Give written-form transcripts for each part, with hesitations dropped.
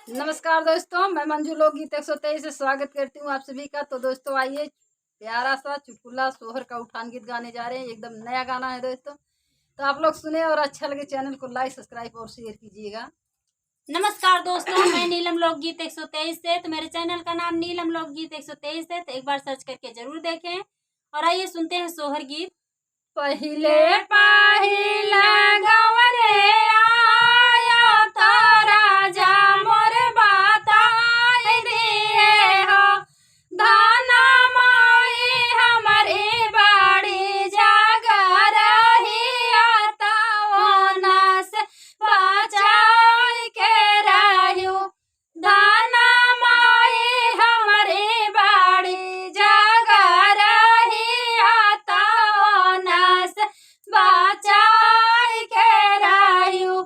नमस्कार दोस्तों, मैं मंजू लोकगीत 123 से स्वागत करती हूँ आप सभी का। तो दोस्तों आइए प्यारा सा चुटकुला सोहर का उठान गीत गाने जा रहे हैं। एकदम नया गाना है दोस्तों, तो आप लोग सुने और अच्छा लगे चैनल को लाइक सब्सक्राइब और शेयर कीजिएगा। नमस्कार दोस्तों, मैं नीलम लोकगीत 123 से। तो मेरे चैनल का नाम नीलम लोकगीत 123 है, तो एक बार सर्च करके जरूर देखें। और आइए सुनते हैं सोहर गीत। पहिले पहिला गवरे आया तो राजा मोर बताई दिए हो, धाना माई हमारी बाड़ी जागा रही आता ओना से बचाई के रहियो, धाना माई हमारी बाड़ी जागा रही आता ओना से बचाई के रहियो।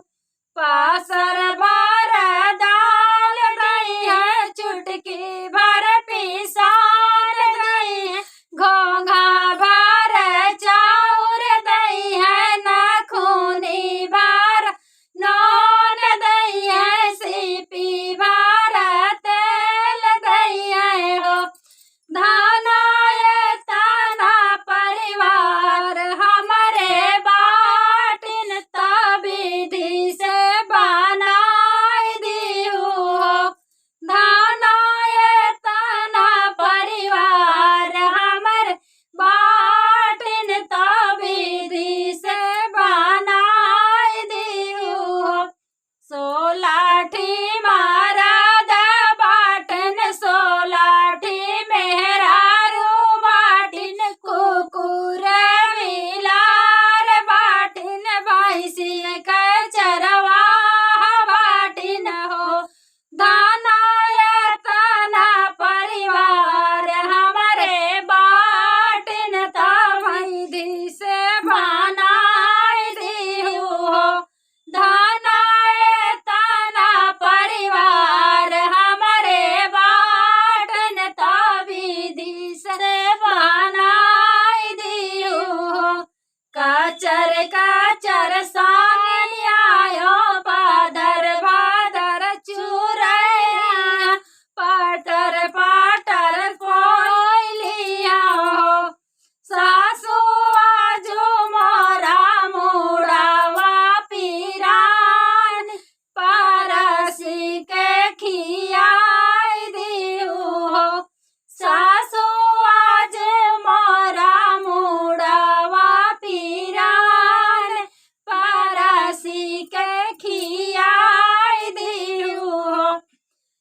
पासर भर दाल दई है, चुटकी भर पिसान दई है, घोंघा भर चाउर दई है, नखूनी भर नौन दई है, सीपी भर तेल दई है हो, धाना ये ताना परिवार हमारे बाटिन तबिधि से बनाई दियो हो, धाना ये ताना परिवार हमारे बाटिन तबिधि से बनाई दियो हो। सोलाठी महाराज बाटन सोलाठी मेहरारू बाटिन, कुकुर मिलार बाटिन, भैंसी के चरवाहा बाटिन हो, धाना ये ताना परिवार हमारे बाटिन तबिधि से बनाई दियो हो, धाना ये ताना परिवार हमारे बाटन तबिधि से बनाई दियो हो। काचर काचर सानी आयो, पादर भादर चुरैया, पाटर पाटर कोयलिया हो, सासू आजू मोरा मुड़ावा पीरान, परसी के खियाई दियो हो, सासू आज मोरा मुड़ावा पीरान, परसी के खियाई दियो हो।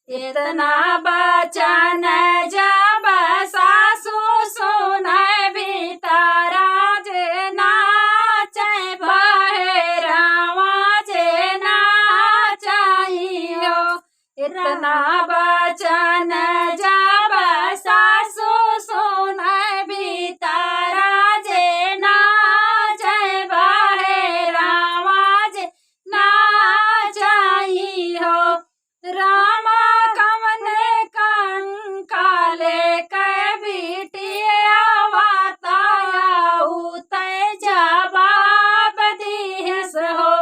इतना बचन जब सासू सुनै भीतरा जे नाचै, बहेरावा जे नाचैयो, इतना बचन जब सासू सुनै भीतरा जे नाचै, बहेरावा जे नाचैयो, रामा कवन कंकाले कै बिटिया बतायाऊ तै जवाब दिहस हो,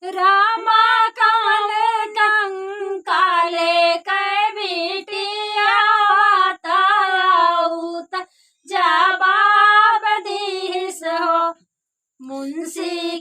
रामा कवन कंकाले कै बिटिया बतायाऊ तै जवाब दिहस हो। मुंशी